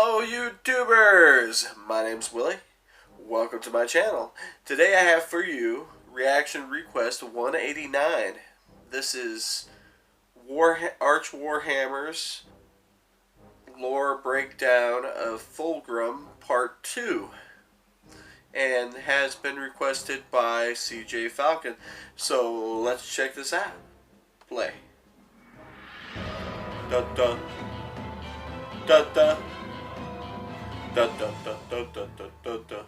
Hello YouTubers! My name's Willie. Welcome to my channel. Today I have for you Reaction Request 189. This is Arch Warhammer's lore breakdown of Fulgrim Part 2. And has been requested by CJ Falcon. So let's check this out. Play. Dun dun. Dun dun. Dun dun dun dun dun dun dun dun.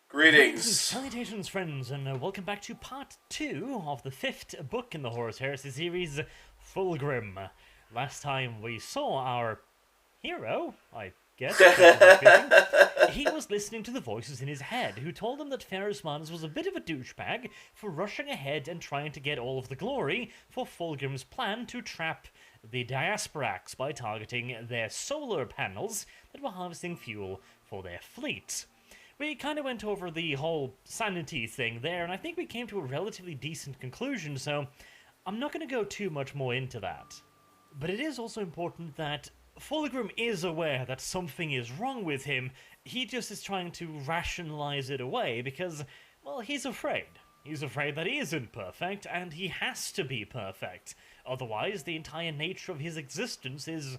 Greetings. Salutations, friends, and welcome back to part 2 of the 5th book in the Horus Heresy series, Fulgrim. Last time we saw our hero, I guess, he was listening to the voices in his head, who told him that Ferrus Manus was a bit of a douchebag for rushing ahead and trying to get all of the glory for Fulgrim's plan to trap the Diasporax by targeting their solar panels that were harvesting fuel for their fleet. We kind of went over the whole sanity thing there, and I think we came to a relatively decent conclusion, so I'm not going to go too much more into that. But it is also important that Fulgrim is aware that something is wrong with him. He just is trying to rationalize it away because, well, he's afraid. He's afraid that he isn't perfect, and he has to be perfect. Otherwise, the entire nature of his existence is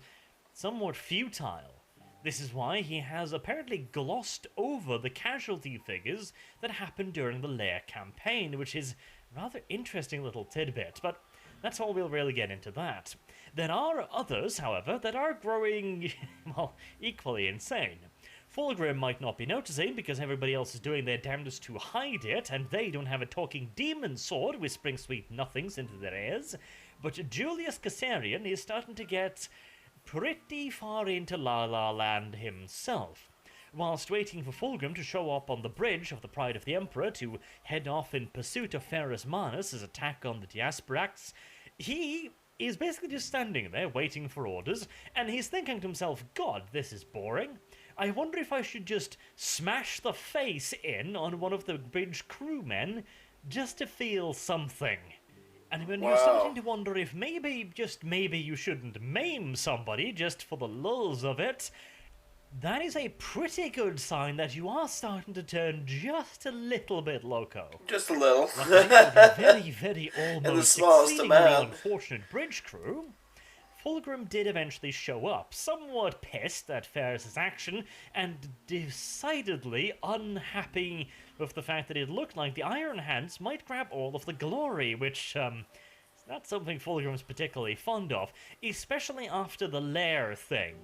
somewhat futile. This is why he has apparently glossed over the casualty figures that happened during the Lair campaign, which is a rather interesting little tidbit, but that's all we'll really get into that. There are others, however, that are growing, well, equally insane. Fulgrim might not be noticing because everybody else is doing their damnedest to hide it, and they don't have a talking demon sword whispering sweet nothings into their ears, but Julius Caesarion is starting to get pretty far into La La Land himself. Whilst waiting for Fulgrim to show up on the bridge of the Pride of the Emperor to head off in pursuit of Ferrus Manus' attack on the Diasporax, he is basically just standing there waiting for orders, and he's thinking to himself, God, this is boring. I wonder if I should just smash the face in on one of the bridge crewmen just to feel something. And when you're starting to wonder if maybe, just maybe, you shouldn't maim somebody just for the lulz of it, that is a pretty good sign that you are starting to turn just a little bit loco. Just a little. Very, very almost exceedingly amount. unfortunate bridge crew. Fulgrim did eventually show up, somewhat pissed at Ferrus' action, and decidedly unhappy with the fact that it looked like the Iron Hands might grab all of the glory, which, is not something Fulgrim's particularly fond of, especially after the Lair thing.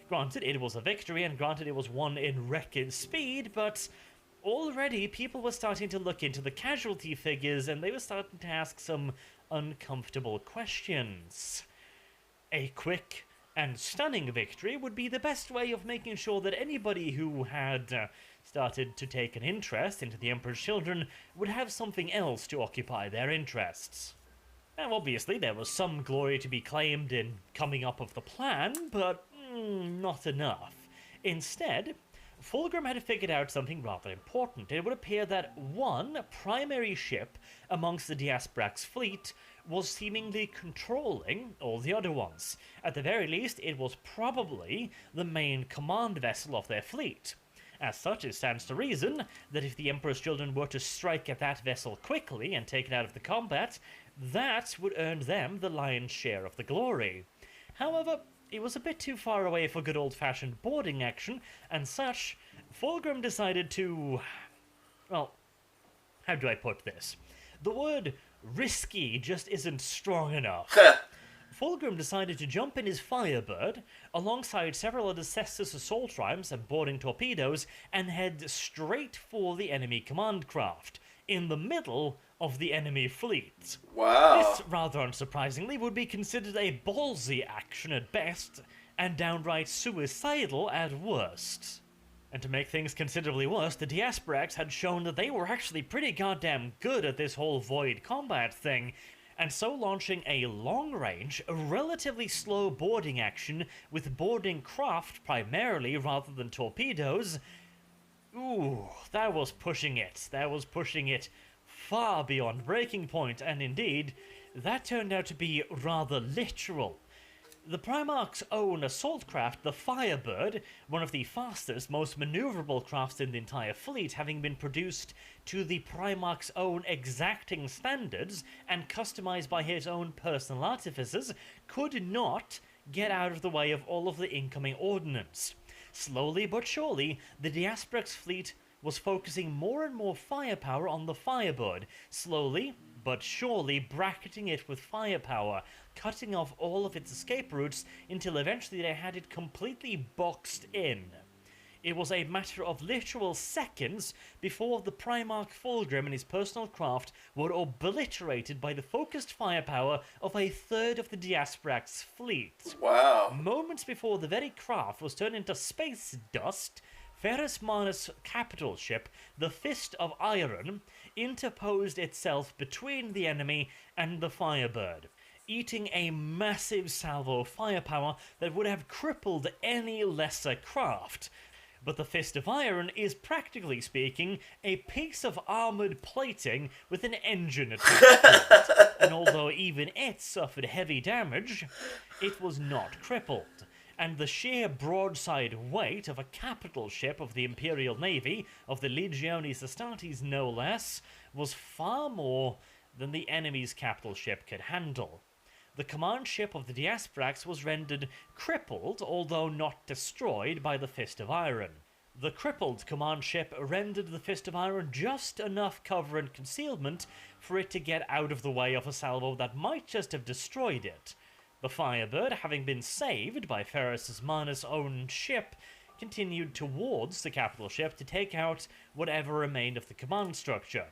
Granted, it was a victory, and granted it was won in record speed, but already people were starting to look into the casualty figures, and they were starting to ask some uncomfortable questions. A quick and stunning victory would be the best way of making sure that anybody who had started to take an interest into the Emperor's children would have something else to occupy their interests. Now, obviously, there was some glory to be claimed in coming up with the plan, but not enough. Instead, Fulgrim had figured out something rather important. It would appear that one primary ship amongst the Diasporax fleet was seemingly controlling all the other ones. At the very least, it was probably the main command vessel of their fleet. As such, it stands to reason that if the Emperor's children were to strike at that vessel quickly and take it out of the combat, that would earn them the lion's share of the glory. However, it was a bit too far away for good old-fashioned boarding action, and such, Fulgrim decided to, well, how do I put this? The word risky just isn't strong enough. Fulgrim decided to jump in his Firebird, alongside several other Cestus assault rams and boarding torpedoes, and head straight for the enemy command craft, in the middle of the enemy fleet. Wow. This, rather unsurprisingly, would be considered a ballsy action at best, and downright suicidal at worst. And to make things considerably worse, the Diasporax had shown that they were actually pretty goddamn good at this whole void combat thing, and so launching a long-range, relatively slow boarding action with boarding craft primarily rather than torpedoes, ooh, that was pushing it. That was pushing it far beyond breaking point, and indeed, that turned out to be rather literal. The Primarch's own assault craft, the Firebird, one of the fastest, most maneuverable crafts in the entire fleet, having been produced to the Primarch's own exacting standards and customized by his own personal artificers, could not get out of the way of all of the incoming ordnance. Slowly but surely, the Diasporax fleet was focusing more and more firepower on the Firebird, slowly but surely bracketing it with firepower, cutting off all of its escape routes until eventually they had it completely boxed in. It was a matter of literal seconds before the Primarch Fulgrim and his personal craft were obliterated by the focused firepower of a third of the Diasporax fleet. Wow. Moments before the very craft was turned into space dust, Ferrus Manus' capital ship, the Fist of Iron, interposed itself between the enemy and the Firebird, eating a massive salvo of firepower that would have crippled any lesser craft. But the Fist of Iron is, practically speaking, a piece of armoured plating with an engine attached to it, and although even it suffered heavy damage, it was not crippled. And the sheer broadside weight of a capital ship of the Imperial Navy, of the Legiones Astartes no less, was far more than the enemy's capital ship could handle. The command ship of the Diasporax was rendered crippled, although not destroyed, by the Fist of Iron. The crippled command ship rendered the Fist of Iron just enough cover and concealment for it to get out of the way of a salvo that might just have destroyed it. The Firebird, having been saved by Ferrus Manus' own ship, continued towards the capital ship to take out whatever remained of the command structure.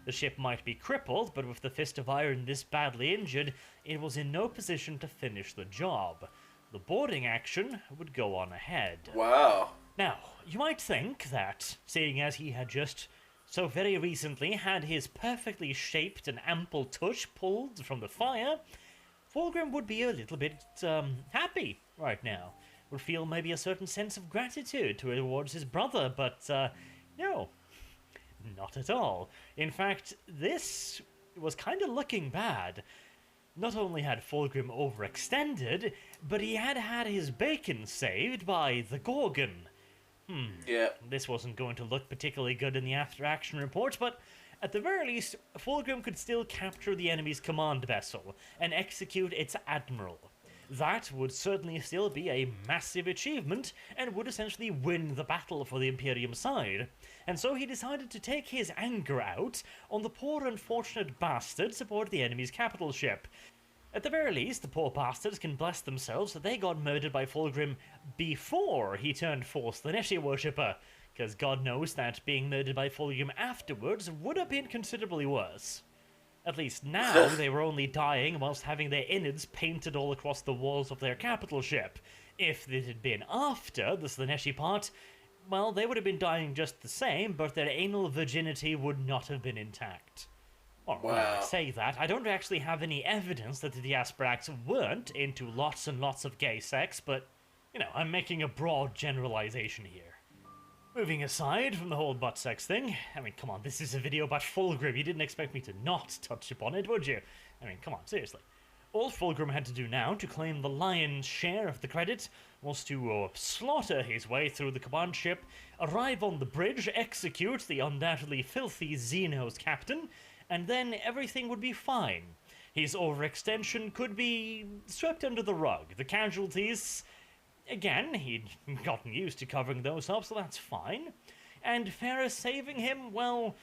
The ship might be crippled, but with the Fist of Iron this badly injured, it was in no position to finish the job. The boarding action would go on ahead. Wow. Now, you might think that, seeing as he had just so very recently had his perfectly shaped and ample tush pulled from the fire, Fulgrim would be a little bit happy right now. Would feel maybe a certain sense of gratitude towards his brother, but no. Not at all. In fact, this was kind of looking bad. Not only had Fulgrim overextended, but he had had his bacon saved by the Gorgon. Yeah. This wasn't going to look particularly good in the after-action reports, but at the very least, Fulgrim could still capture the enemy's command vessel and execute its admiral. That would certainly still be a massive achievement and would essentially win the battle for the Imperium side. And so he decided to take his anger out on the poor unfortunate bastards aboard the enemy's capital ship. At the very least, the poor bastards can bless themselves that they got murdered by Fulgrim before he turned Force the Neshi worshipper, because God knows that being murdered by Fulgrim afterwards would have been considerably worse. At least now they were only dying whilst having their innards painted all across the walls of their capital ship. If it had been after the Slaneshi part, well, they would have been dying just the same, but their anal virginity would not have been intact. Or when I say that, I don't actually have any evidence that the Diasporax weren't into lots and lots of gay sex, but, I'm making a broad generalization here. Moving aside from the whole butt sex thing, come on, this is a video about Fulgrim. You didn't expect me to not touch upon it, would you? Come on, seriously. All Fulgrim had to do now to claim the lion's share of the credit was to slaughter his way through the command ship, arrive on the bridge, execute the undoubtedly filthy Xeno's captain, and then everything would be fine. His overextension could be swept under the rug. The casualties, again, he'd gotten used to covering those up, so that's fine. And Ferrus saving him, well,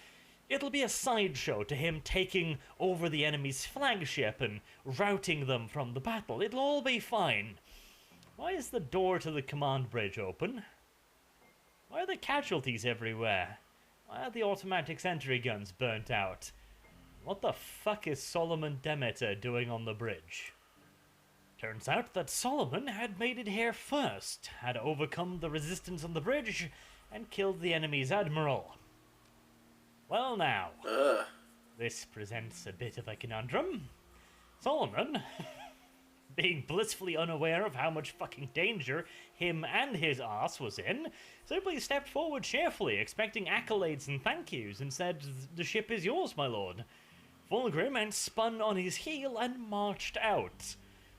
it'll be a sideshow to him taking over the enemy's flagship and routing them from the battle. It'll all be fine. Why is the door to the command bridge open? Why are there casualties everywhere? Why are the automatic sentry guns burnt out? What the fuck is Solomon Demeter doing on the bridge? Turns out that Solomon had made it here first, had overcome the resistance on the bridge, and killed the enemy's admiral. Well now, this presents a bit of a conundrum. Solomon, being blissfully unaware of how much fucking danger him and his ass was in, simply stepped forward cheerfully, expecting accolades and thank yous, and said, "The ship is yours, my lord." Fulgrim and spun on his heel and marched out.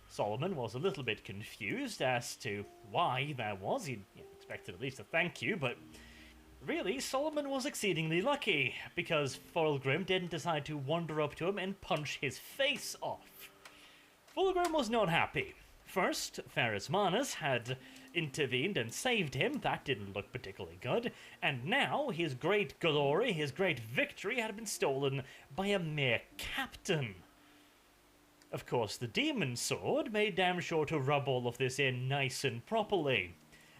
Solomon was a little bit confused as to why that was. He expected at least a thank you, but really, Solomon was exceedingly lucky, because Fulgrim didn't decide to wander up to him and punch his face off. Fulgrim was not happy. First, Pharismanus had intervened and saved him. That didn't look particularly good. And now, his great glory, his great victory had been stolen by a mere captain. Of course, the demon sword made damn sure to rub all of this in nice and properly.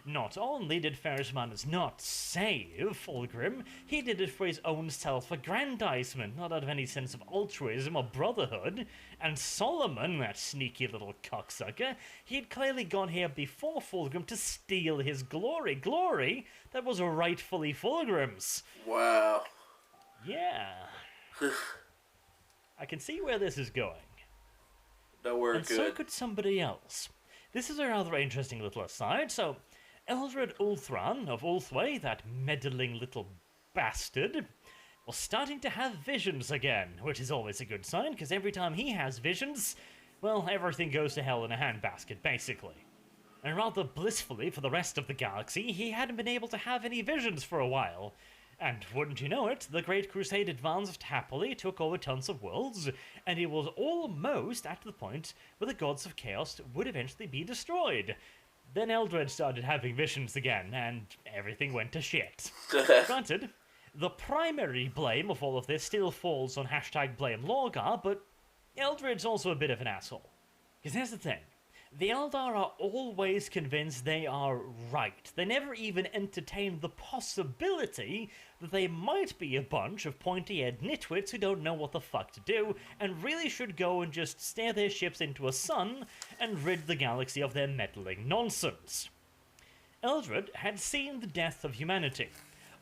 Not only did Pharismanus not save Fulgrim, he did it for his own self-aggrandizement, not out of any sense of altruism or brotherhood. And Solomon, that sneaky little cocksucker, he'd clearly gone here before Fulgrim to steal his glory. Glory that was rightfully Fulgrim's. Wow. Yeah. I can see where this is going. Nowhere And good. so could somebody else. This is a rather interesting little aside. So, Eldred Ulthran of Ulthway, that meddling little bastard, was starting to have visions again, which is always a good sign, because every time he has visions, well, everything goes to hell in a handbasket, basically. And rather blissfully for the rest of the galaxy, he hadn't been able to have any visions for a while. And wouldn't you know it, the Great Crusade advanced happily, took over tons of worlds, and it was almost at the point where the gods of chaos would eventually be destroyed. Then Eldred started having visions again, and everything went to shit. Granted, the primary blame of all of this still falls on #BlameLorgar, but Eldred's also a bit of an asshole. Because here's the thing. The Eldar are always convinced they are right. They never even entertain the possibility that they might be a bunch of pointy-head nitwits who don't know what the fuck to do, and really should go and just steer their ships into a sun and rid the galaxy of their meddling nonsense. Eldred had seen the death of humanity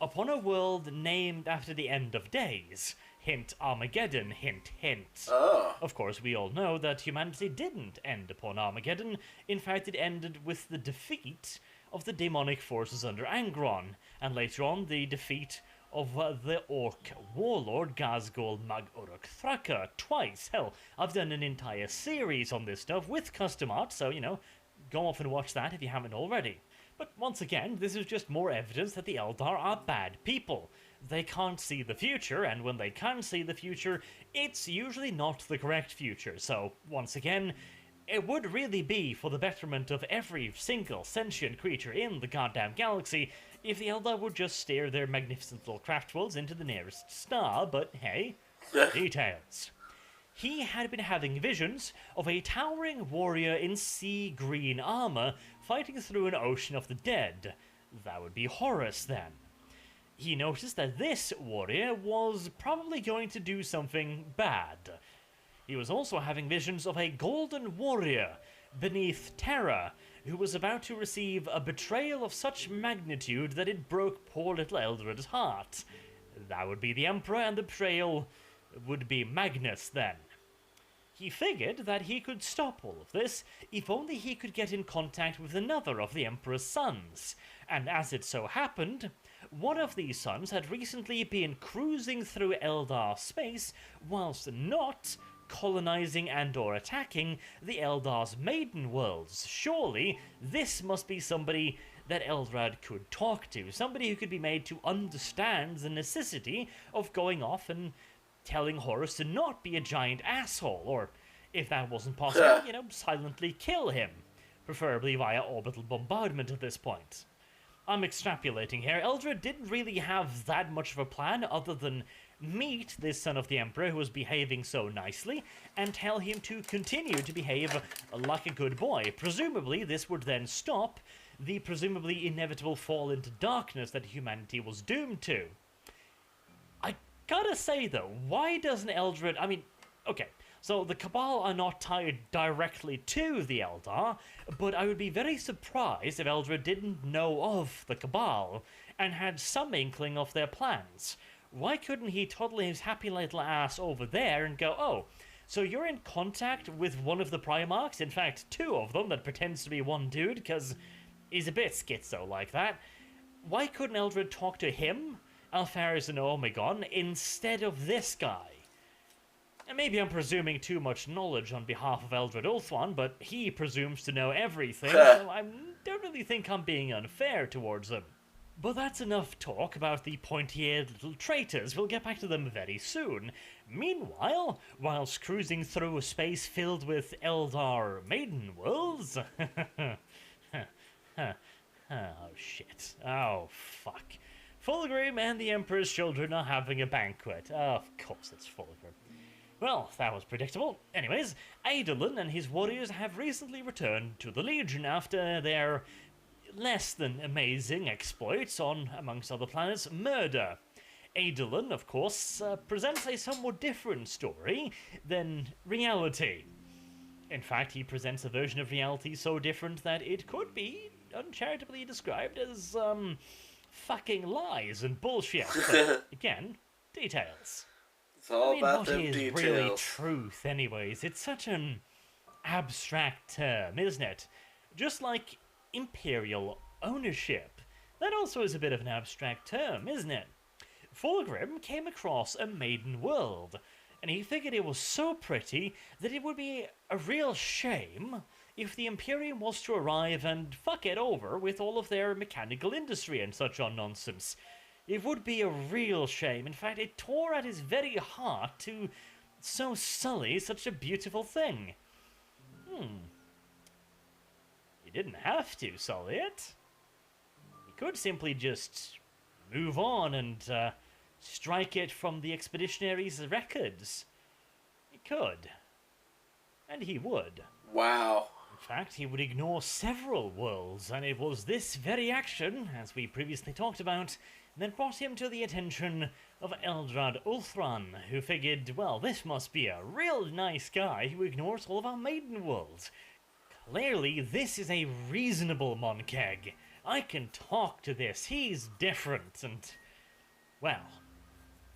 upon a world named after the end of days. Hint Armageddon, hint, hint. Oh. Of course, we all know that humanity didn't end upon Armageddon. In fact, it ended with the defeat of the demonic forces under Angron, and later on, the defeat of the Orc warlord Gazgul Mag Uruk Thraka twice. Hell, I've done an entire series on this stuff with custom art, so, go off and watch that if you haven't already. But once again, this is just more evidence that the Eldar are bad people. They can't see the future, and when they can see the future, it's usually not the correct future. So, once again, it would really be for the betterment of every single sentient creature in the goddamn galaxy if the Eldar would just steer their magnificent little craft worlds into the nearest star, but hey, details. He had been having visions of a towering warrior in sea green armor fighting through an ocean of the dead. That would be Horus then. He noticed that this warrior was probably going to do something bad. He was also having visions of a golden warrior beneath Terra who was about to receive a betrayal of such magnitude that it broke poor little Eldred's heart. That would be the Emperor, and the betrayal would be Magnus then. He figured that he could stop all of this if only he could get in contact with another of the Emperor's sons. And as it so happened, one of these sons had recently been cruising through Eldar space whilst not colonizing and or attacking the Eldar's maiden worlds. Surely, this must be somebody that Eldred could talk to, somebody who could be made to understand the necessity of going off and telling Horus to not be a giant asshole, or, if that wasn't possible, silently kill him, preferably via orbital bombardment at this point. I'm extrapolating here. Eldred didn't really have that much of a plan other than meet this son of the Emperor who was behaving so nicely and tell him to continue to behave like a good boy. Presumably, this would then stop the presumably inevitable fall into darkness that humanity was doomed to. I gotta say, though, why doesn't Eldred... okay, so the Cabal are not tied directly to the Eldar, but I would be very surprised if Eldred didn't know of the Cabal and had some inkling of their plans. Why couldn't he toddle his happy little ass over there and go, oh, so you're in contact with one of the Primarchs, in fact, two of them that pretends to be one dude, because he's a bit schizo like that. Why couldn't Eldred talk to him, Alpharis and Omegon, instead of this guy? And maybe I'm presuming too much knowledge on behalf of Eldred Ulthuan, but he presumes to know everything, so I don't really think I'm being unfair towards him. But that's enough talk about the pointy-eared little traitors. We'll get back to them very soon. Meanwhile, whilst cruising through a space filled with Eldar maiden worlds... Oh, shit. Oh, fuck. Fulgrim and the Emperor's children are having a banquet. Of course it's Fulgrim. Well, that was predictable. Anyways, Adolin and his warriors have recently returned to the Legion after their less than amazing exploits on, amongst other planets, Murder. Adolin, of course, presents a somewhat different story than reality. In fact, he presents a version of reality so different that it could be uncharitably described as, fucking lies and bullshit. But, again, details. It's all about what them is details. really truth, anyways? It's such an abstract term, isn't it? Just like imperial ownership. That also is a bit of an abstract term, isn't it? Fulgrim came across a maiden world, and he figured it was so pretty that it would be a real shame if the Imperium was to arrive and fuck it over with all of their mechanical industry and such on nonsense. It would be a real shame. In fact, it tore at his very heart to so sully such a beautiful thing. He didn't have to sully it. He could simply just move on and strike it from the expeditionaries' records. He could. And he would. Wow. In fact, he would ignore several worlds, and it was this very action, as we previously talked about, that brought him to the attention of Eldred Ulthuan, who figured, well, this must be a real nice guy who ignores all of our maiden worlds. Clearly, this is a reasonable Monkeg. I can talk to this. He's different, and, well,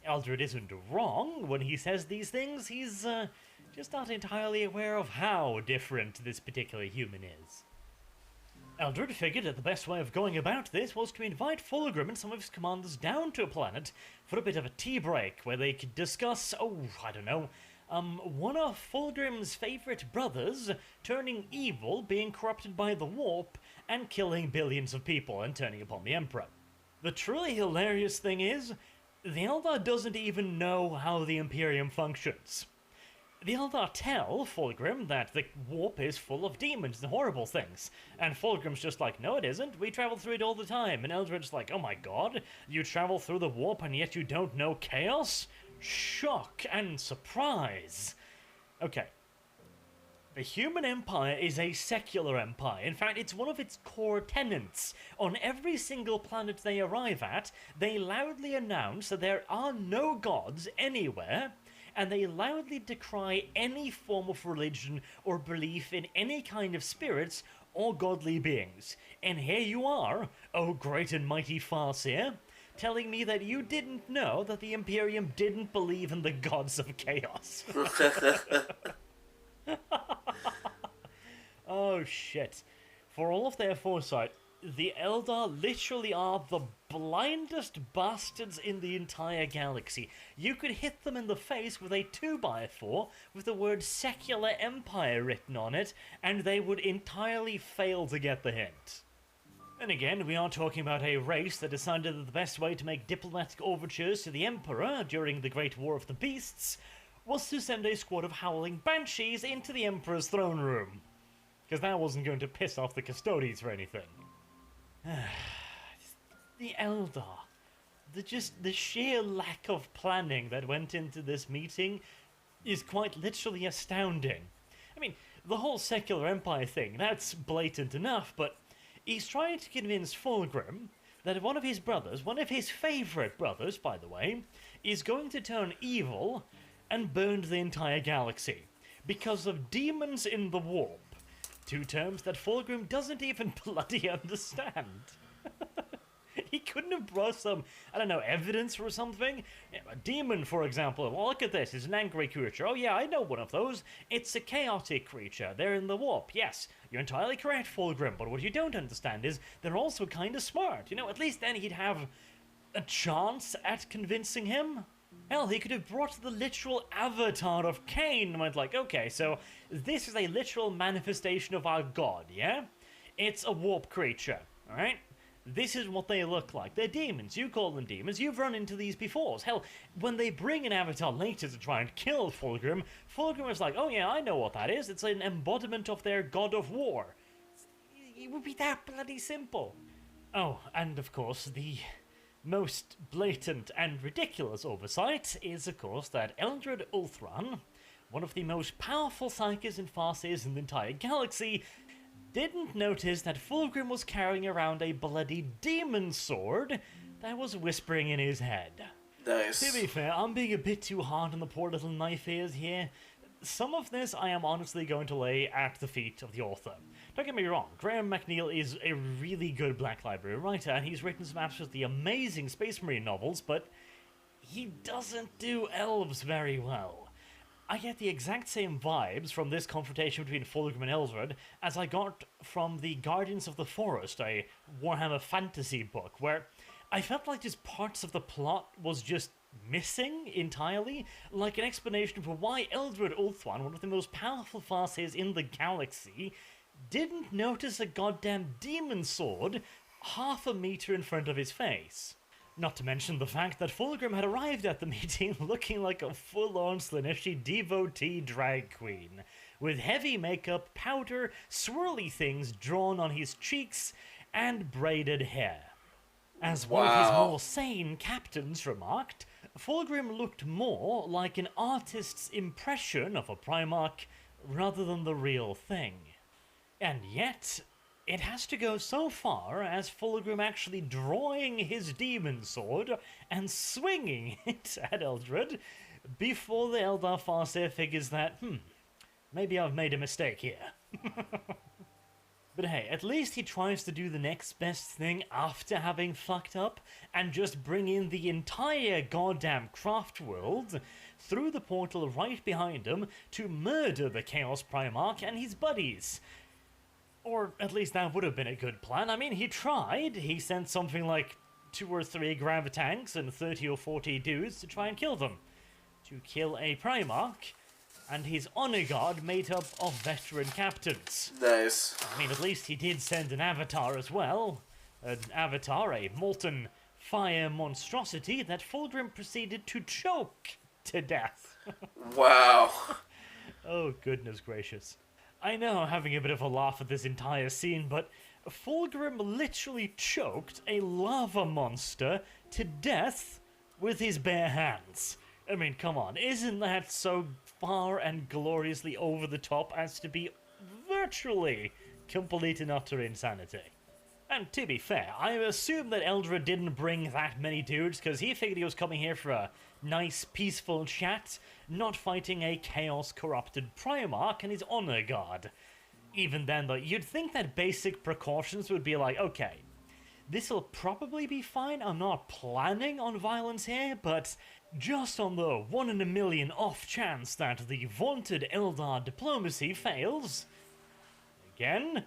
Eldred isn't wrong when he says these things. He's just not entirely aware of how different this particular human is. Eldred figured that the best way of going about this was to invite Fulgrim and some of his commanders down to a planet for a bit of a tea break, where they could discuss, one of Fulgrim's favourite brothers turning evil, being corrupted by the warp, and killing billions of people and turning upon the Emperor. The truly hilarious thing is, the Eldar doesn't even know how the Imperium functions. The Eldar tell Fulgrim that the warp is full of demons and horrible things, and Fulgrim's just like, no it isn't, we travel through it all the time, and Eldred's like, oh my god, you travel through the warp and yet you don't know chaos? Shock and surprise. Okay. The human empire is a secular empire. In fact, it's one of its core tenets. On every single planet they arrive at, they loudly announce that there are no gods anywhere, and they loudly decry any form of religion or belief in any kind of spirits or godly beings. And here you are, oh great and mighty Farseer, telling me that you didn't know that the Imperium didn't believe in the gods of chaos. Oh shit. For all of their foresight, the Eldar literally are the blindest bastards in the entire galaxy. You could hit them in the face with a 2x4 with the word Secular Empire written on it, and they would entirely fail to get the hint. And again, we are talking about a race that decided that the best way to make diplomatic overtures to the Emperor during the Great War of the Beasts was to send a squad of howling banshees into the Emperor's throne room. Because that wasn't going to piss off the Custodes or anything. The Eldar. The sheer lack of planning that went into this meeting is quite literally astounding. I mean, the whole secular empire thing, that's blatant enough, but he's trying to convince Fulgrim that one of his brothers, one of his favourite brothers, by the way, is going to turn evil and burn the entire galaxy because of demons in the warp. Two terms that Fulgrim doesn't even bloody understand. He couldn't have brought some, I don't know, evidence or something? A demon, for example. Well, look at this. It's an angry creature. Oh, yeah, I know one of those. It's a chaotic creature. They're in the warp. Yes, you're entirely correct, Fulgrim. But what you don't understand is they're also kind of smart. You know, at least then he'd have a chance at convincing him. Hell, he could have brought the literal avatar of Cain and went like, okay, so this is a literal manifestation of our god, yeah? It's a warp creature, alright? This is what they look like. They're demons. You call them demons. You've run into these before. Hell, when they bring an avatar later to try and kill Fulgrim, Fulgrim is like, oh yeah, I know what that is. It's an embodiment of their god of war. It would be that bloody simple. Oh, and of course, the most blatant and ridiculous oversight is, of course, that Eldred Ulthran, one of the most powerful psychics and farseers in the entire galaxy, didn't notice that Fulgrim was carrying around a bloody demon sword that was whispering in his head. Nice. To be fair, I'm being a bit too hard on the poor little knife ears here. Some of this I am honestly going to lay at the feet of the author. Don't get me wrong, Graham McNeill is a really good Black Library writer, and he's written some absolutely amazing Space Marine novels, but he doesn't do elves very well. I get the exact same vibes from this confrontation between Fulgrim and Eldred as I got from the Guardians of the Forest, a Warhammer fantasy book, where I felt like just parts of the plot was just missing entirely, like an explanation for why Eldred Ulthwan, one of the most powerful farseers in the galaxy, didn't notice a goddamn demon sword half a meter in front of his face. Not to mention the fact that Fulgrim had arrived at the meeting looking like a full-on Slaaneshi devotee drag queen, with heavy makeup, powder, swirly things drawn on his cheeks, and braided hair. As one of his more sane captains remarked, Fulgrim looked more like an artist's impression of a Primarch rather than the real thing. And yet, it has to go so far as Fulgrim actually drawing his demon sword and swinging it at Eldred before the Eldar Farseer figures that, maybe I've made a mistake here. But hey, at least he tries to do the next best thing after having fucked up and just bring in the entire goddamn craft world through the portal right behind him to murder the Chaos Primarch and his buddies. Or at least that would have been a good plan. I mean, he tried. He sent something like 2 or 3 gravitanks and 30 or 40 dudes to try and kill them. To kill a Primarch and his honor guard made up of veteran captains. Nice. I mean, at least he did send an avatar as well. An avatar, a molten fire monstrosity that Fulgrim proceeded to choke to death. Wow. Oh, goodness gracious. I know I'm having a bit of a laugh at this entire scene, but Fulgrim literally choked a lava monster to death with his bare hands. I mean, come on, isn't that so far and gloriously over the top as to be virtually complete and utter insanity? And to be fair, I assume that Eldred didn't bring that many dudes because he figured he was coming here for a nice, peaceful chat, not fighting a chaos-corrupted Primarch and his honor guard. Even then, though, you'd think that basic precautions would be like, okay, this'll probably be fine, I'm not planning on violence here, but just on the 1 in a million off chance that the vaunted Eldar diplomacy fails, again,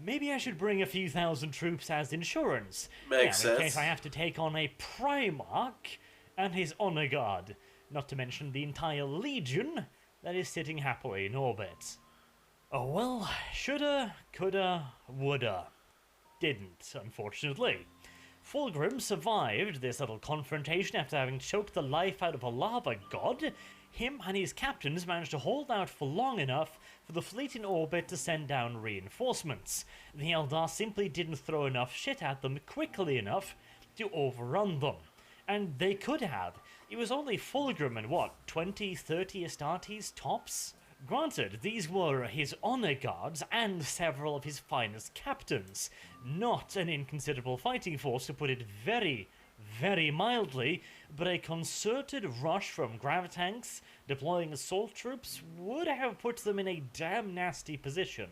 maybe I should bring a few thousand troops as insurance. Makes sense. In case I have to take on a Primarch and his honor guard, not to mention the entire legion that is sitting happily in orbit. Oh well, shoulda, coulda, woulda. Didn't, unfortunately. Fulgrim survived this little confrontation after having choked the life out of a lava god. Him and his captains managed to hold out for long enough for the fleet in orbit to send down reinforcements. The Eldar simply didn't throw enough shit at them quickly enough to overrun them. And they could have. It was only Fulgrim and 20, 30 Astartes tops? Granted, these were his honor guards and several of his finest captains. Not an inconsiderable fighting force, to put it very, very mildly, but a concerted rush from gravitanks deploying assault troops would have put them in a damn nasty position.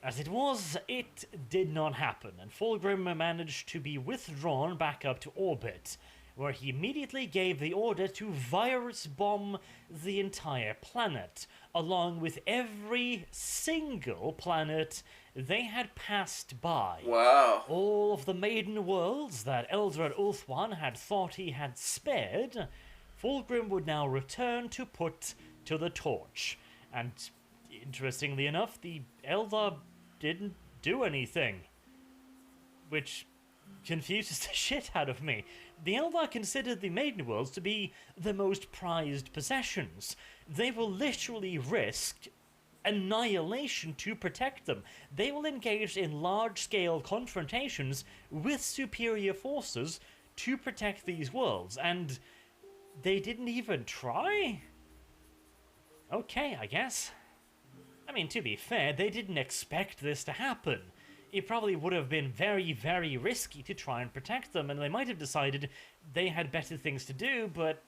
As it was, it did not happen, and Fulgrim managed to be withdrawn back up to orbit, where he immediately gave the order to virus bomb the entire planet, along with every single planet they had passed by. Wow. All of the maiden worlds that Eldred Ulthwan had thought he had spared, Fulgrim would now return to put to the torch. And interestingly enough, the Eldar didn't do anything, which confuses the shit out of me. The Eldar considered the Maiden Worlds to be their most prized possessions. They will literally risk annihilation to protect them. They will engage in large-scale confrontations with superior forces to protect these worlds, and they didn't even try? Okay, I guess. I mean, to be fair, they didn't expect this to happen. It probably would have been very, very risky to try and protect them, and they might have decided they had better things to do, but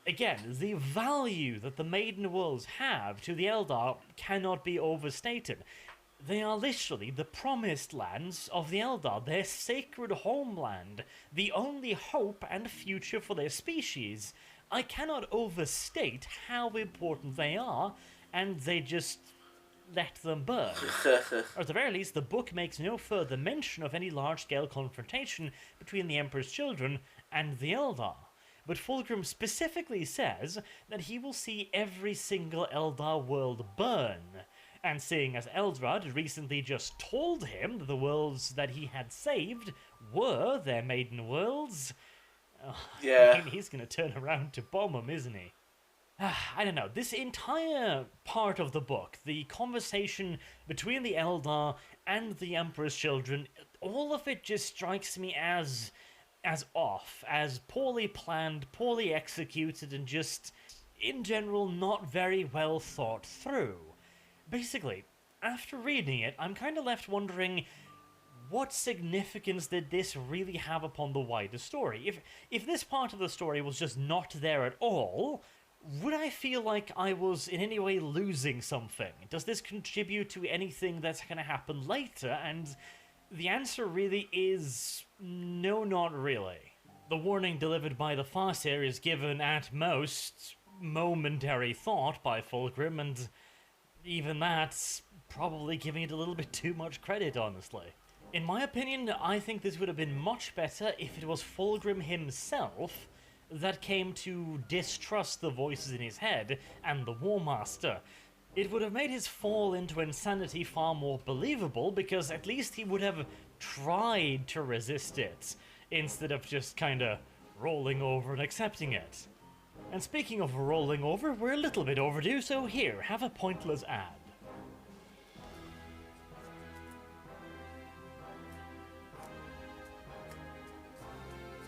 again, the value that the Maiden Worlds have to the Eldar cannot be overstated. They are literally the promised lands of the Eldar, their sacred homeland, the only hope and future for their species. I cannot overstate how important they are, and they just let them burn. Or at the very least, the book makes no further mention of any large-scale confrontation between the Emperor's children and the Eldar. But Fulgrim specifically says that he will see every single Eldar world burn. And seeing as Eldrad recently just told him that the worlds that he had saved were their Maiden Worlds, Yeah. I mean, he's going to turn around to bomb them, isn't he? I don't know, this entire part of the book, the conversation between the Eldar and the Emperor's children, all of it just strikes me as off, as poorly planned, poorly executed, and just, in general, not very well thought through. Basically, after reading it, I'm kind of left wondering, what significance did this really have upon the wider story? If this part of the story was just not there at all, would I feel like I was in any way losing something? Does this contribute to anything that's going to happen later? And the answer really is no, not really. The warning delivered by the Farseer is given at most momentary thought by Fulgrim, and even that's probably giving it a little bit too much credit, honestly. In my opinion, I think this would have been much better if it was Fulgrim himself that came to distrust the voices in his head and the War Master. It would have made his fall into insanity far more believable, because at least he would have tried to resist it, instead of just kinda rolling over and accepting it. And speaking of rolling over, we're a little bit overdue, so here, have a pointless ad.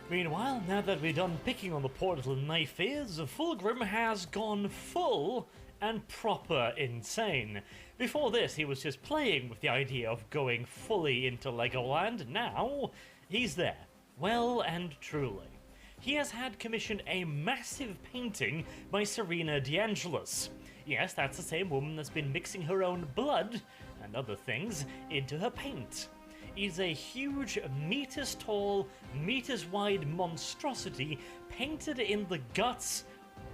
Meanwhile, now that we're done picking on the poor little knife ears, Fulgrim has gone full and proper insane. Before this, he was just playing with the idea of going fully into Legoland. Now, he's there, well and truly. He has had commissioned a massive painting by Serena DeAngelis. Yes, that's the same woman that's been mixing her own blood, and other things, into her paint. Is a huge, meters-tall, meters-wide monstrosity painted in the guts,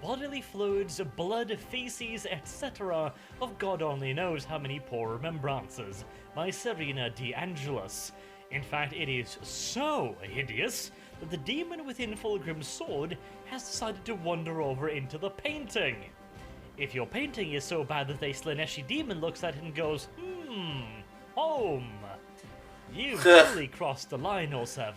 bodily fluids, blood, feces, etc. of God only knows how many poor remembrances by Serena DeAngelis. In fact, it is so hideous that the demon within Fulgrim's sword has decided to wander over into the painting. If your painting is so bad that a Slaneshi demon looks at it and goes, home, you've truly crossed the line, 07.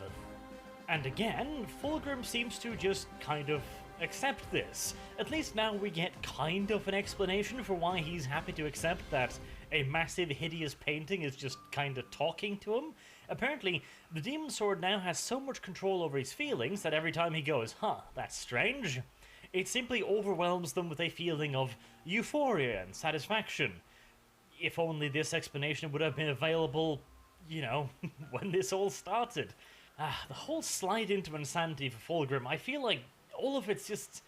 And again, Fulgrim seems to just kind of accept this. At least now we get kind of an explanation for why he's happy to accept that a massive, hideous painting is just kind of talking to him. Apparently, the demon sword now has so much control over his feelings that every time he goes, that's strange, it simply overwhelms them with a feeling of euphoria and satisfaction. If only this explanation would have been available, when this all started. The whole slide into insanity for Fulgrim, I feel like all of it's just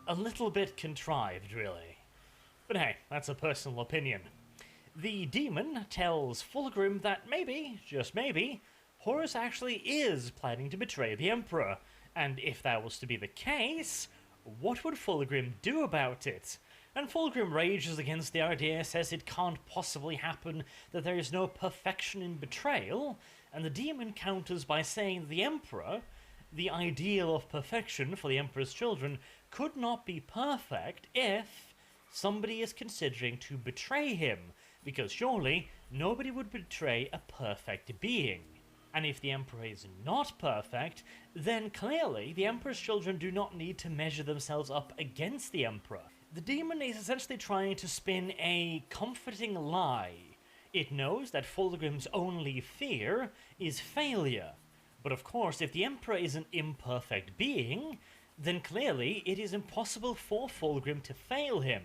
a little bit contrived, really. But hey, that's a personal opinion. The demon tells Fulgrim that maybe, just maybe, Horus actually is planning to betray the Emperor, and if that was to be the case, what would Fulgrim do about it? And Fulgrim rages against the idea, says it can't possibly happen, that there is no perfection in betrayal, and the demon counters by saying the Emperor the ideal of perfection for the Emperor's children could not be perfect if somebody is considering to betray him, because surely nobody would betray a perfect being. And if the Emperor is not perfect, then clearly the Emperor's children do not need to measure themselves up against the Emperor. The demon is essentially trying to spin a comforting lie. It knows that Fulgrim's only fear is failure. But of course, if the Emperor is an imperfect being, then clearly it is impossible for Fulgrim to fail him,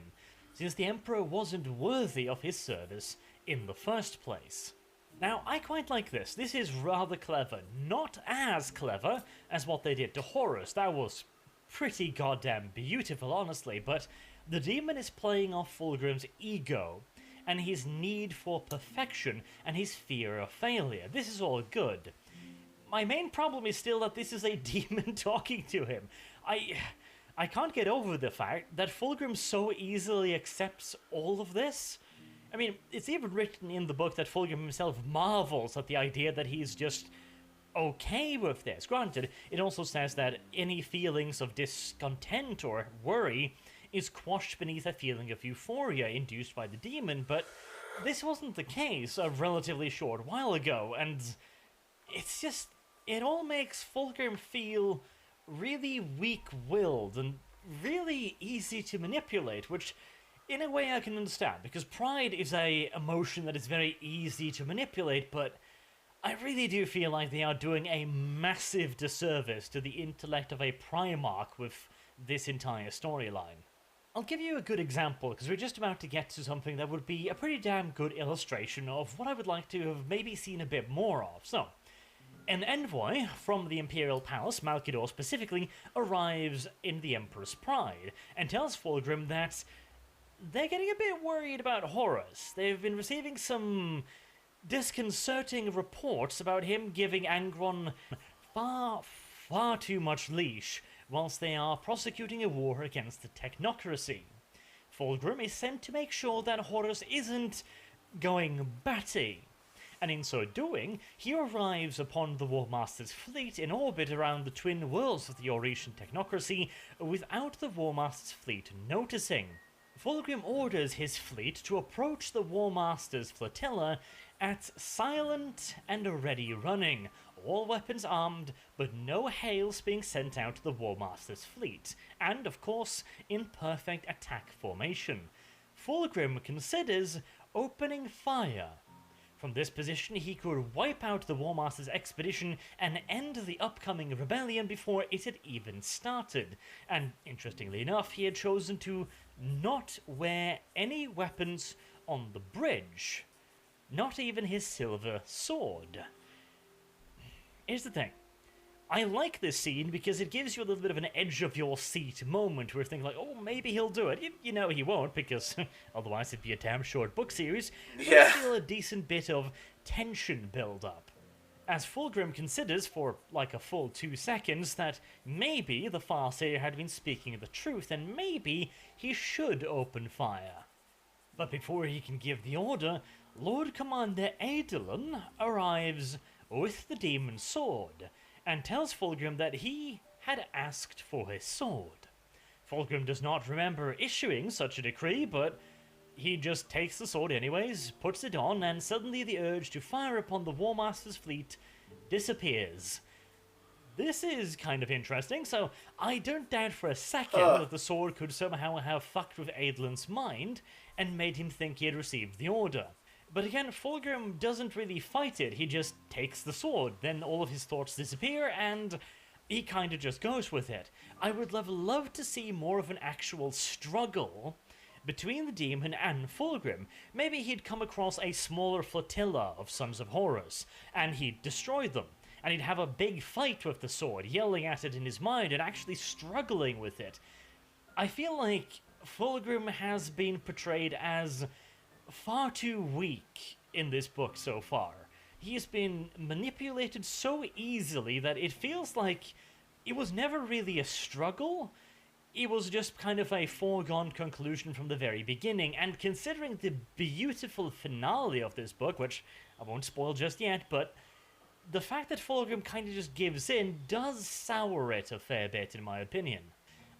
since the Emperor wasn't worthy of his service in the first place. Now, I quite like this. This is rather clever. Not as clever as what they did to Horus. That was pretty goddamn beautiful, honestly, but the demon is playing off Fulgrim's ego and his need for perfection and his fear of failure. This is all good. My main problem is still that this is a demon talking to him. I can't get over the fact that Fulgrim so easily accepts all of this. I mean, it's even written in the book that Fulgrim himself marvels at the idea that he's just okay with this. Granted, it also says that any feelings of discontent or worry is quashed beneath a feeling of euphoria induced by the demon, but this wasn't the case a relatively short while ago, and it's just, it all makes Fulgrim feel really weak-willed and really easy to manipulate, which in a way I can understand, because pride is a emotion that is very easy to manipulate, but I really do feel like they are doing a massive disservice to the intellect of a Primarch with this entire storyline. I'll give you a good example, because we're just about to get to something that would be a pretty damn good illustration of what I would like to have maybe seen a bit more of. So, an envoy from the Imperial Palace, Malkador specifically, arrives in the Emperor's Pride, and tells Fulgrim that they're getting a bit worried about Horus. They've been receiving some disconcerting reports about him giving Angron far too much leash whilst they are prosecuting a war against the technocracy. Fulgrim is sent to make sure that Horus isn't going batty, and in so doing, he arrives upon the War Master's fleet in orbit around the twin worlds of the Oretian technocracy without the War Master's fleet noticing. Fulgrim orders his fleet to approach the War Master's flotilla at silent and ready running, all weapons armed, but no hails being sent out to the War Master's fleet, and of course in perfect attack formation. Fulgrim considers opening fire. From this position, he could wipe out the War Master's expedition and end the upcoming rebellion before it had even started. And interestingly enough, he had chosen to not wear any weapons on the bridge. Not even his silver sword. Here's the thing. I like this scene because it gives you a little bit of an edge of your seat moment where you think like, oh, maybe he'll do it. You know he won't, because otherwise it'd be a damn short book series. But Yeah. still a decent bit of tension build up. As Fulgrim considers for like a full 2 seconds that maybe the Farseer had been speaking the truth and maybe he should open fire. But before he can give the order, Lord Commander Adolin arrives with the demon sword and tells Fulgrim that he had asked for his sword. Fulgrim does not remember issuing such a decree, but he just takes the sword anyways, puts it on, and suddenly the urge to fire upon the War Master's fleet disappears. This is kind of interesting, so I don't doubt for a second that the sword could somehow have fucked with Adolin's mind and made him think he had received the order. But again, Fulgrim doesn't really fight it, he just takes the sword, then all of his thoughts disappear, and he kind of just goes with it. I would have loved to see more of an actual struggle between the demon and Fulgrim. Maybe he'd come across a smaller flotilla of Sons of Horus, and he'd destroy them, and he'd have a big fight with the sword, yelling at it in his mind and actually struggling with it. I feel like Fulgrim has been portrayed as far too weak in this book so far. He has been manipulated so easily that it feels like it was never really a struggle. It was just kind of a foregone conclusion from the very beginning, and considering the beautiful finale of this book, which I won't spoil just yet, but the fact that Fulgrim kind of just gives in does sour it a fair bit, in my opinion.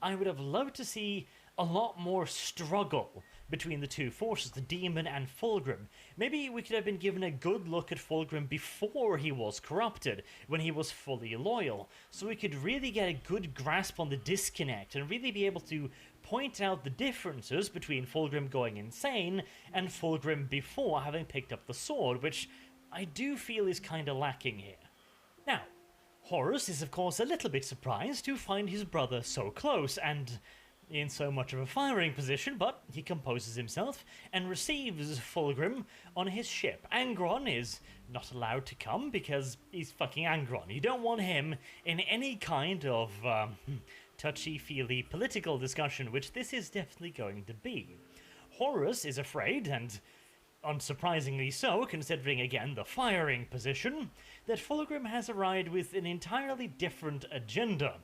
I would have loved to see a lot more struggle between the two forces, the demon and Fulgrim. Maybe we could have been given a good look at Fulgrim before he was corrupted, when he was fully loyal, so we could really get a good grasp on the disconnect and really be able to point out the differences between Fulgrim going insane and Fulgrim before having picked up the sword, which I do feel is kind of lacking here. Now, Horus is of course a little bit surprised to find his brother so close and in so much of a firing position, but he composes himself and receives Fulgrim on his ship. Angron is not allowed to come because he's fucking Angron. You don't want him in any kind of touchy-feely political discussion, which this is definitely going to be. Horus is afraid, and unsurprisingly so, considering again the firing position, that Fulgrim has arrived with an entirely different agenda.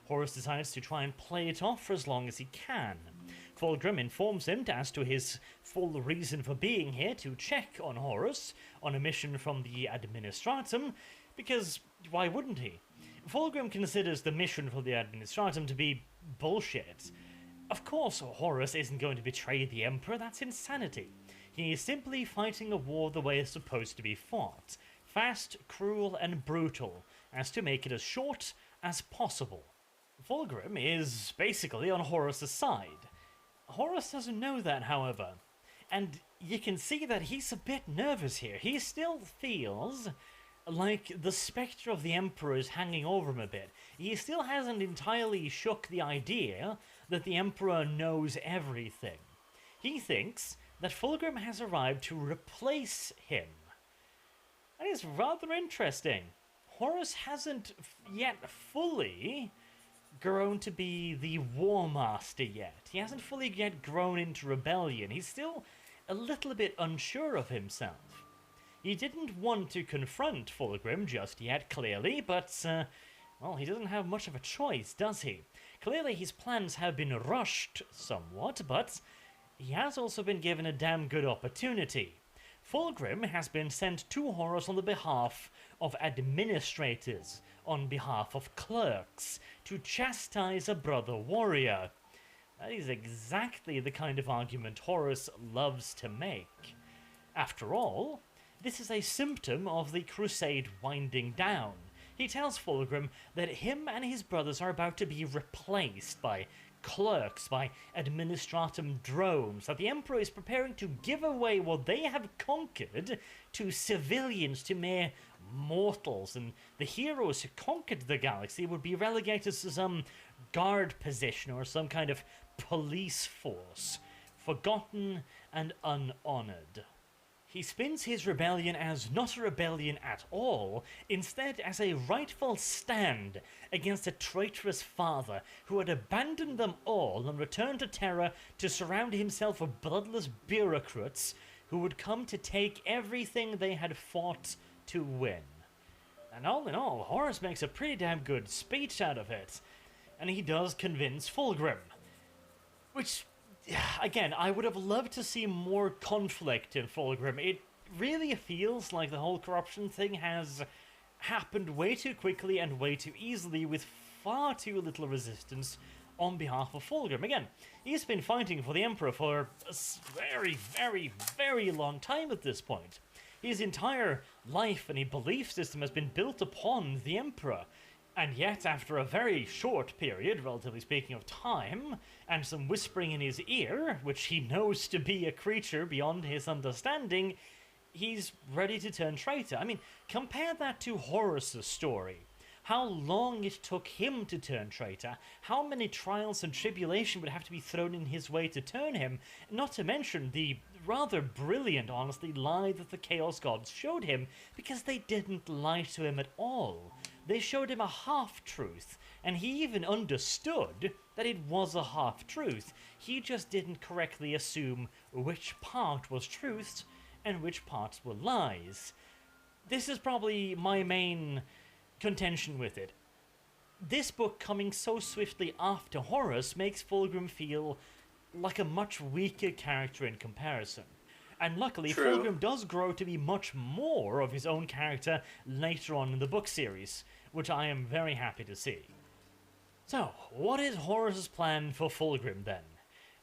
Horus decides to try and play it off for as long as he can. Fulgrim informs him as to his full reason for being here, to check on Horus on a mission from the Administratum, because why wouldn't he? Fulgrim considers the mission for the Administratum to be bullshit. Of course Horus isn't going to betray the Emperor, that's insanity. He is simply fighting a war the way it's supposed to be fought. Fast, cruel, and brutal, as to make it as short as possible. Fulgrim is basically on Horus' side. Horus doesn't know that, however, and you can see that he's a bit nervous here. He still feels like the spectre of the Emperor is hanging over him a bit. He still hasn't entirely shook the idea that the Emperor knows everything. He thinks that Fulgrim has arrived to replace him. That is rather interesting. Horus hasn't yet fully grown to be the War Master yet. He hasn't fully yet grown into rebellion. He's still a little bit unsure of himself. He didn't want to confront Fulgrim just yet, clearly, but, well, he doesn't have much of a choice, does he? Clearly his plans have been rushed somewhat, but he has also been given a damn good opportunity. Fulgrim has been sent to Horus on the behalf of administrators, on behalf of clerks, to chastise a brother warrior. That is exactly the kind of argument Horus loves to make. After all, this is a symptom of the crusade winding down. He tells Fulgrim that him and his brothers are about to be replaced by clerks, by administratum drones, that the Emperor is preparing to give away what they have conquered to civilians, to mere mortals, and the heroes who conquered the galaxy would be relegated to some guard position or some kind of police force, forgotten and unhonored. He spins his rebellion as not a rebellion at all, instead as a rightful stand against a traitorous father who had abandoned them all and returned to Terra to surround himself with bloodless bureaucrats who would come to take everything they had fought to win. And all in all, Horus makes a pretty damn good speech out of it, and he does convince Fulgrim, which, again, I would have loved to see more conflict in Fulgrim. It really feels like the whole corruption thing has happened way too quickly and way too easily, with far too little resistance on behalf of Fulgrim. Again, he's been fighting for the Emperor for a very, very, very long time at this point. His entire life and his belief system has been built upon the Emperor. And yet, after a very short period, relatively speaking, of time, and some whispering in his ear, which he knows to be a creature beyond his understanding, he's ready to turn traitor. I mean, compare that to Horus' story. How long it took him to turn traitor, how many trials and tribulation would have to be thrown in his way to turn him, not to mention the rather brilliant, honestly, lie that the Chaos Gods showed him, because they didn't lie to him at all. They showed him a half-truth, and he even understood that it was a half-truth. He just didn't correctly assume which part was truth and which parts were lies. This is probably my main contention with it. This book coming so swiftly after Horus makes Fulgrim feel like a much weaker character in comparison. And luckily, True. Fulgrim does grow to be much more of his own character later on in the book series, which I am very happy to see. So, what is Horus's plan for Fulgrim then?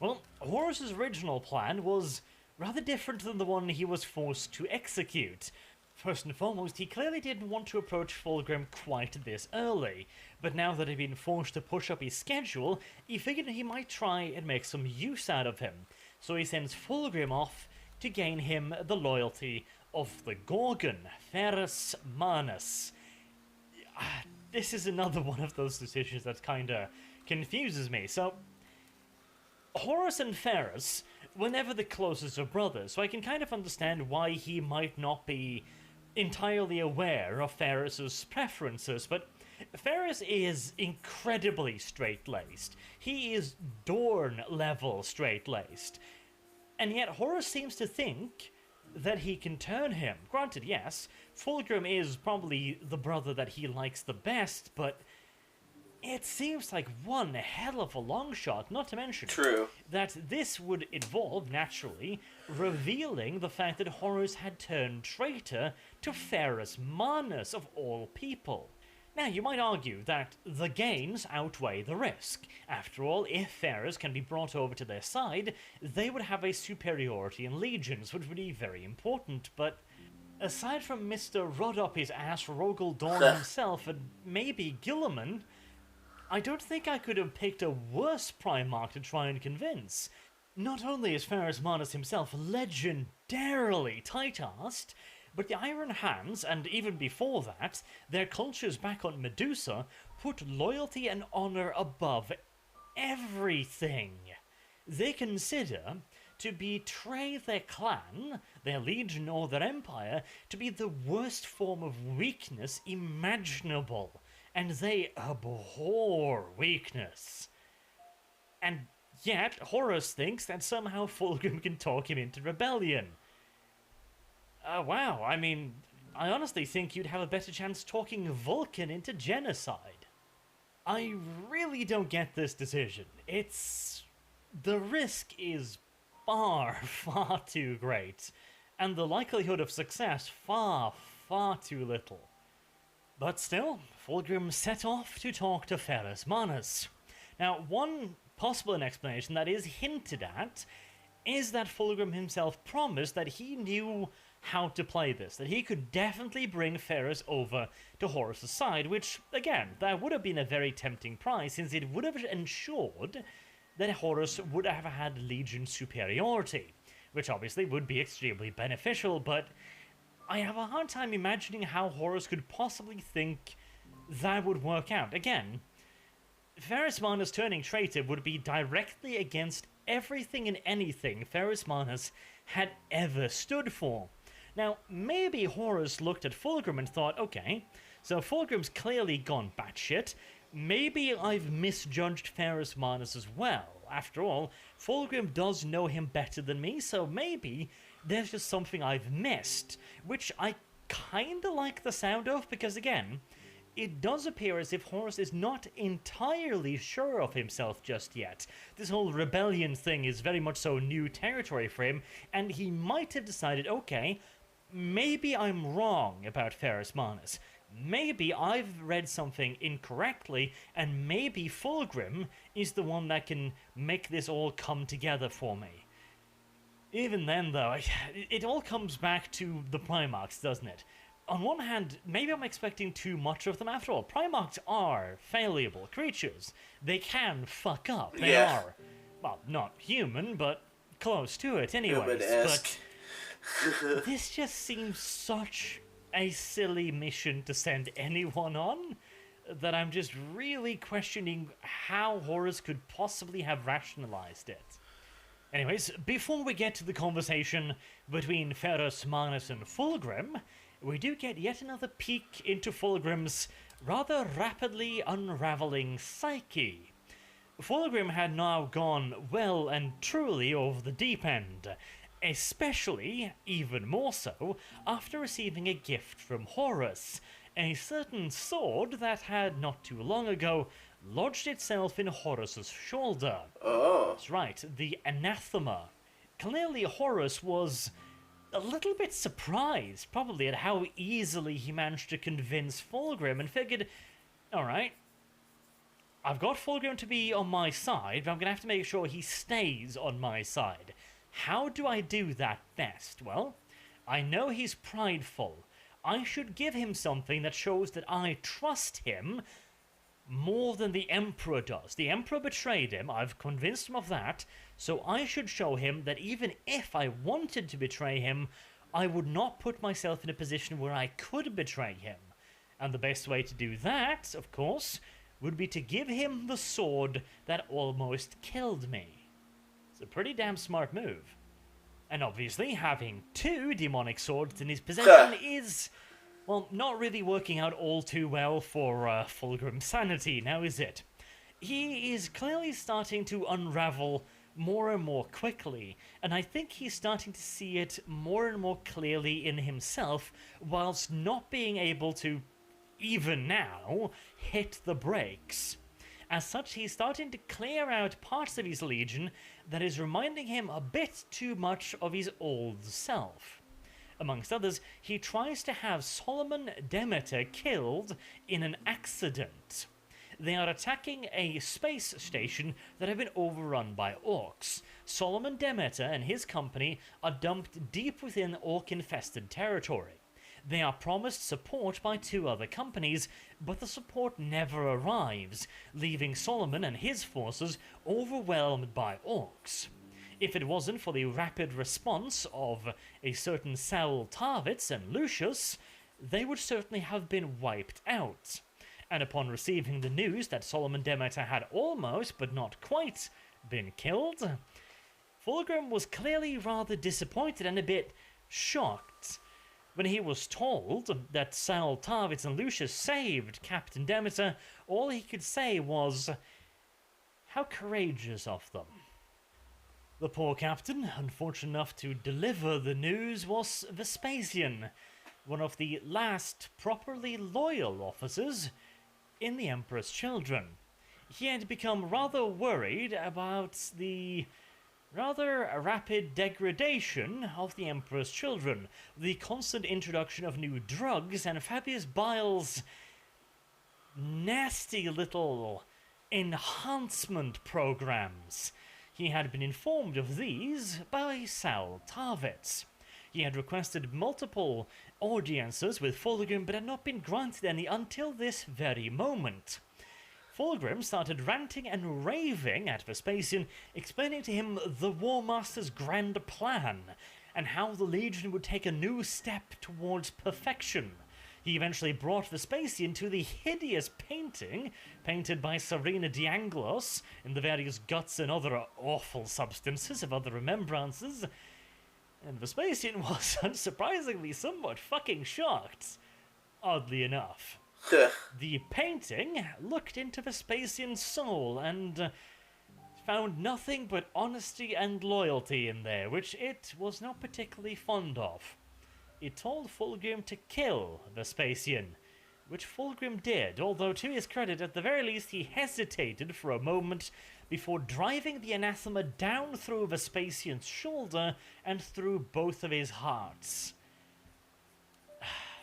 Well, Horus's original plan was rather different than the one he was forced to execute. First and foremost, he clearly didn't want to approach Fulgrim quite this early, but now that he'd been forced to push up his schedule, he figured he might try and make some use out of him. So he sends Fulgrim off to gain him the loyalty of the Gorgon, Ferrus Manus. This is another one of those decisions that kinda confuses me. So, Horus and Ferrus were never the closest of brothers, so I can kind of understand why he might not be entirely aware of Ferrus's preferences, but Ferrus is incredibly straight-laced. He is Dorn-level straight-laced. And yet Horus seems to think that he can turn him. Granted, yes, Fulgrim is probably the brother that he likes the best, but it seems like one hell of a long shot, not to mention True. that this would involve, naturally, revealing the fact that Horus had turned traitor to Ferrus Manus, of all people. Now, you might argue that the gains outweigh the risk. After all, if Ferrus can be brought over to their side, they would have a superiority in legions, which would be very important, but aside from Mr. Rod-Up-His-Ass Rogel Dorn himself and maybe Gilliman, I don't think I could have picked a worse Primarch to try and convince. Not only is Ferrus Manus himself legendarily tight-assed, but the Iron Hands, and even before that, their cultures back on Medusa, put loyalty and honor above everything. They consider to betray their clan, their legion, or their empire to be the worst form of weakness imaginable, and they abhor weakness. And yet, Horus thinks that somehow Fulgrim can talk him into rebellion. Wow, I mean, I honestly think you'd have a better chance talking Vulcan into genocide. I really don't get this decision. The risk is far, far too great, and the likelihood of success far, far too little. But still, Fulgrim set off to talk to Ferrus Manus. Now, one possible explanation that is hinted at is that Fulgrim himself promised that he knew how to play this, that he could definitely bring Ferrus over to Horus' side, which, again, that would have been a very tempting prize, since it would have ensured that Horus would have had legion superiority, which obviously would be extremely beneficial, but I have a hard time imagining how Horus could possibly think that would work out. Again, Ferrus Manus turning traitor would be directly against everything and anything Ferrus Manus had ever stood for. Now, maybe Horus looked at Fulgrim and thought, okay, so Fulgrim's clearly gone batshit. Maybe I've misjudged Ferrus Manus as well. After all, Fulgrim does know him better than me, so maybe there's just something I've missed, which I kinda like the sound of, because again, it does appear as if Horus is not entirely sure of himself just yet. This whole rebellion thing is very much so new territory for him, and he might have decided, okay, maybe I'm wrong about Ferrus Manus. Maybe I've read something incorrectly, and maybe Fulgrim is the one that can make this all come together for me. Even then, though, it all comes back to the Primarchs, doesn't it? On one hand, maybe I'm expecting too much of them. After all, Primarchs are fallible creatures. They can fuck up. They are, well, not human, but close to it anyways. Human-esque. But this just seems such a silly mission to send anyone on that I'm just really questioning how Horus could possibly have rationalized it. Anyways, before we get to the conversation between Ferrus Manus and Fulgrim, we do get yet another peek into Fulgrim's rather rapidly unraveling psyche. Fulgrim had now gone well and truly over the deep end, especially, even more so, after receiving a gift from Horus, a certain sword that had not too long ago lodged itself in Horus's shoulder. Oh. That's right, the anathema. Clearly Horus was a little bit surprised, probably, at how easily he managed to convince Fulgrim and figured, alright, I've got Fulgrim to be on my side, but I'm going to have to make sure he stays on my side. How do I do that best? Well, I know he's prideful. I should give him something that shows that I trust him more than the Emperor does. The Emperor betrayed him, I've convinced him of that, so I should show him that even if I wanted to betray him, I would not put myself in a position where I could betray him. And the best way to do that, of course, would be to give him the sword that almost killed me. It's a pretty damn smart move. And obviously, having 2 demonic swords in his possession is, well, not really working out all too well for Fulgrim's sanity, now is it? He is clearly starting to unravel more and more quickly, and I think he's starting to see it more and more clearly in himself, whilst not being able to, even now, hit the brakes. As such, he's starting to clear out parts of his legion that is reminding him a bit too much of his old self. Amongst others, he tries to have Solomon Demeter killed in an accident. They are attacking a space station that have been overrun by orcs. Solomon Demeter and his company are dumped deep within orc-infested territory. They are promised support by 2 other companies, but the support never arrives, leaving Solomon and his forces overwhelmed by orcs. If it wasn't for the rapid response of a certain Saul Tarvitz and Lucius, they would certainly have been wiped out. And upon receiving the news that Solomon Demeter had almost, but not quite, been killed, Fulgrim was clearly rather disappointed and a bit shocked. When he was told that Saul Tarvitz and Lucius saved Captain Demeter, all he could say was, "How courageous of them." The poor captain, unfortunate enough to deliver the news, was Vespasian, one of the last properly loyal officers in the Emperor's Children. He had become rather worried about the rather rapid degradation of the Emperor's Children, the constant introduction of new drugs, and Fabius Bile's nasty little enhancement programs. He had been informed of these by Saul Tarvitz. He had requested multiple audiences with Fulgrim, but had not been granted any until this very moment. Fulgrim started ranting and raving at Vespasian, explaining to him the War Master's grand plan, and how the Legion would take a new step towards perfection. He eventually brought Vespasian to the hideous painting, painted by Serena Dianglos, in the various guts and other awful substances of other remembrances, and Vespasian was, unsurprisingly, somewhat fucking shocked, oddly enough. The painting looked into Vespasian's soul and found nothing but honesty and loyalty in there, which it was not particularly fond of. It told Fulgrim to kill Vespasian, which Fulgrim did, although to his credit, at the very least, he hesitated for a moment before driving the anathema down through Vespasian's shoulder and through both of his hearts.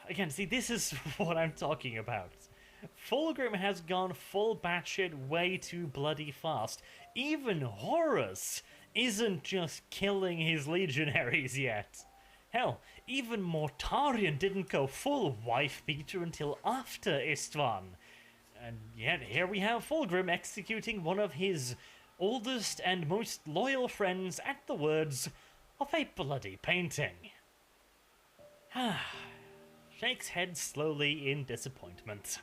Again, see, this is what I'm talking about. Fulgrim has gone full batshit way too bloody fast. Even Horus isn't just killing his legionaries yet. Hell, even Mortarion didn't go full wife-beater until after Istvan. And yet here we have Fulgrim executing one of his oldest and most loyal friends at the words of a bloody painting. Shakes head slowly in disappointment.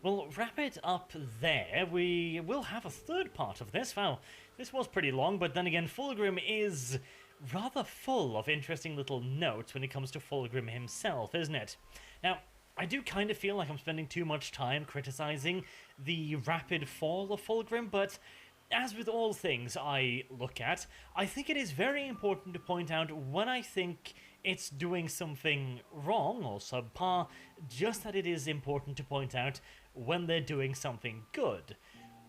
We'll wrap it up there. We will have a 3rd part of this. Well, this was pretty long, but then again, Fulgrim is rather full of interesting little notes when it comes to Fulgrim himself, isn't it? Now, I do kind of feel like I'm spending too much time criticizing the rapid fall of Fulgrim, but as with all things I look at, I think it is very important to point out when I think it's doing something wrong or subpar, just that it is important to point out when they're doing something good.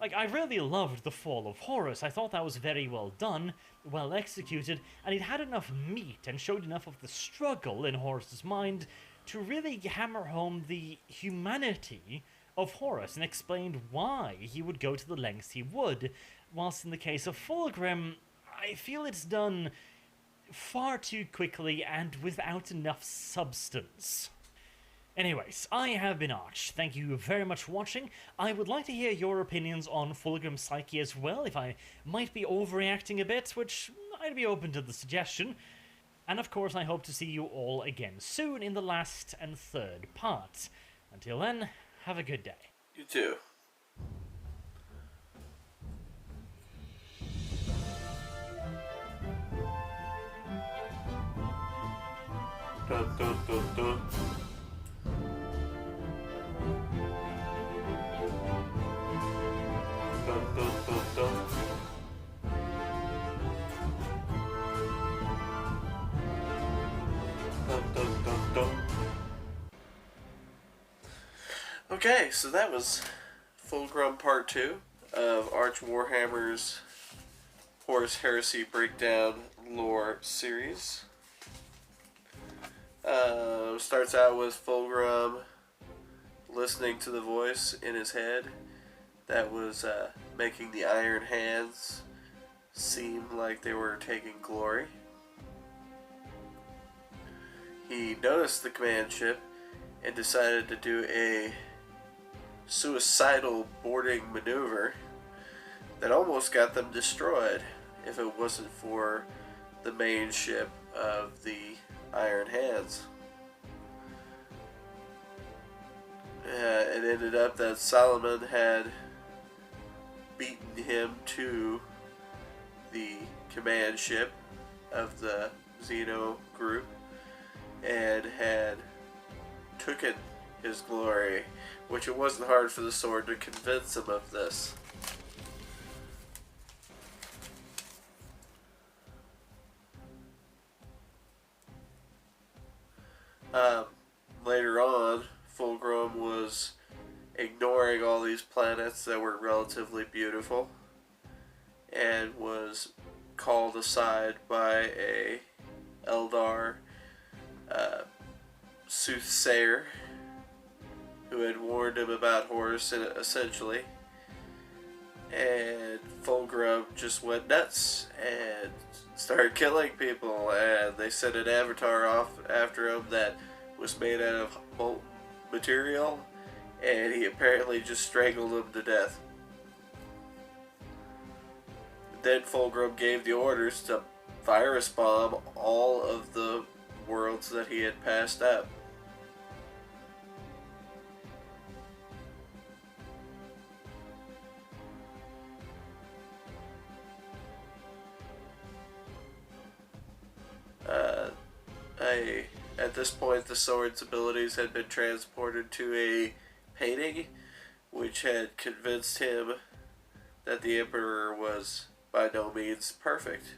Like, I really loved the fall of Horus. I thought that was very well done, well executed, and it had enough meat and showed enough of the struggle in Horus's mind to really hammer home the humanity of Horus and explained why he would go to the lengths he would. Whilst in the case of Fulgrim, I feel it's done far too quickly and without enough substance. Anyways, I have been Arch. Thank you very much for watching. I would like to hear your opinions on Fulgrim's psyche as well, if I might be overreacting a bit, which I'd be open to the suggestion. And of course, I hope to see you all again soon in the last and third part. Until then, have a good day. You too. Dun, dun, dun, dun. Dun, dun, dun, dun. Dun, dun, dun, dun. Okay, so that was Fulgrim Part 2 of Arch Warhammer's Horus Heresy Breakdown Lore series. Starts out with Fulgrim listening to the voice in his head that was making the Iron Hands seem like they were taking glory. He noticed the command ship and decided to do a suicidal boarding maneuver that almost got them destroyed if it wasn't for the main ship of the Iron Hands. It ended up that Solomon had beaten him to the command ship of the Xeno group and had taken his glory, which it wasn't hard for the sword to convince him of this. Later on, Fulgrim was ignoring all these planets that were relatively beautiful and was called aside by a Eldar soothsayer who had warned him about Horus, essentially. And Fulgrim just went nuts and started killing people, and they sent an avatar off after him that was made out of molten material, and he apparently just strangled him to death. Then Fulgrim gave the orders to virus bomb all of the worlds that he had passed up. At this point, the sword's abilities had been transported to a painting, which had convinced him that the Emperor was by no means perfect.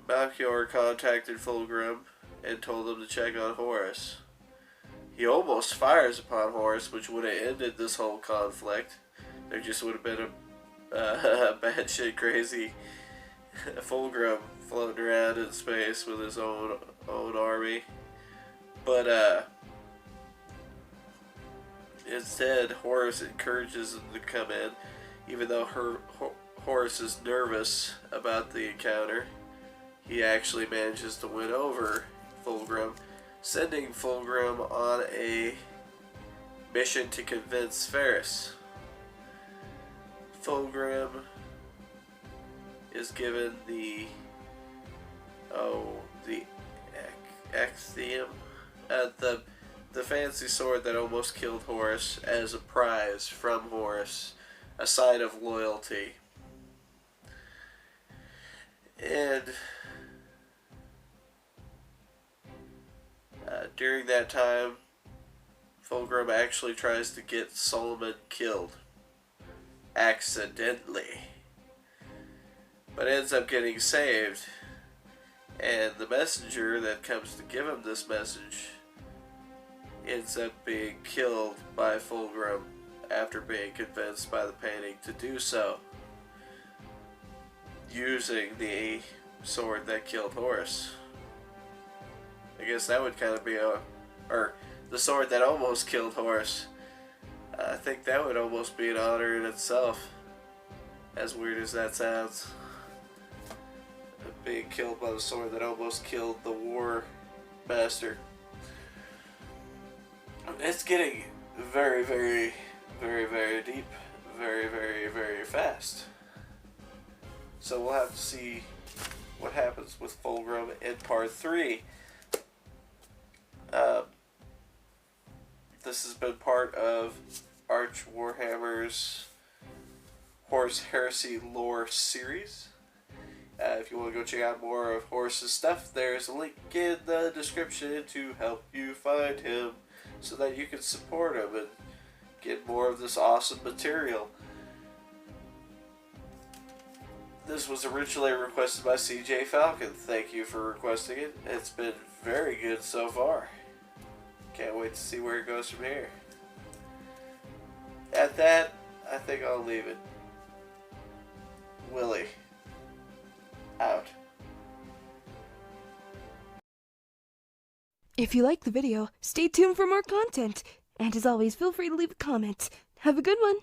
Melchior contacted Fulgrim and told him to check on Horus. He almost fires upon Horus, which would have ended this whole conflict. There just would have been a batshit crazy Fulgrim floating around in space with his own army. But instead, Horus encourages him to come in, even though Horus is nervous about the encounter. He actually manages to win over Fulgrim, sending Fulgrim on a mission to convince Ferris. Fulgrim is given the Axiom, the fancy sword that almost killed Horus, as a prize from Horus, a sign of loyalty. And during that time, Fulgrim actually tries to get Solomon killed accidentally, but ends up getting saved. And the messenger that comes to give him this message ends up being killed by Fulgrim after being convinced by the painting to do so, using the sword that killed Horus. I guess that would kind of be or the sword that almost killed Horus. I think that would almost be an honor in itself, as weird as that sounds. Being killed by the sword that almost killed the war master. It's getting very, very, very, very deep, very, very, very fast. So we'll have to see what happens with Fulgrim in part 3. This has been part of Arch Warhammer's Horus Heresy lore series. If you want to go check out more of Horus's stuff, there's a link in the description to help you find him so that you can support him and get more of this awesome material. This was originally requested by CJ Falcon. Thank you for requesting it. It's been very good so far. Can't wait to see where it goes from here. At that, I think I'll leave it. Willie. Out. If you like the video, stay tuned for more content. And as always, feel free to leave a comment. Have a good one.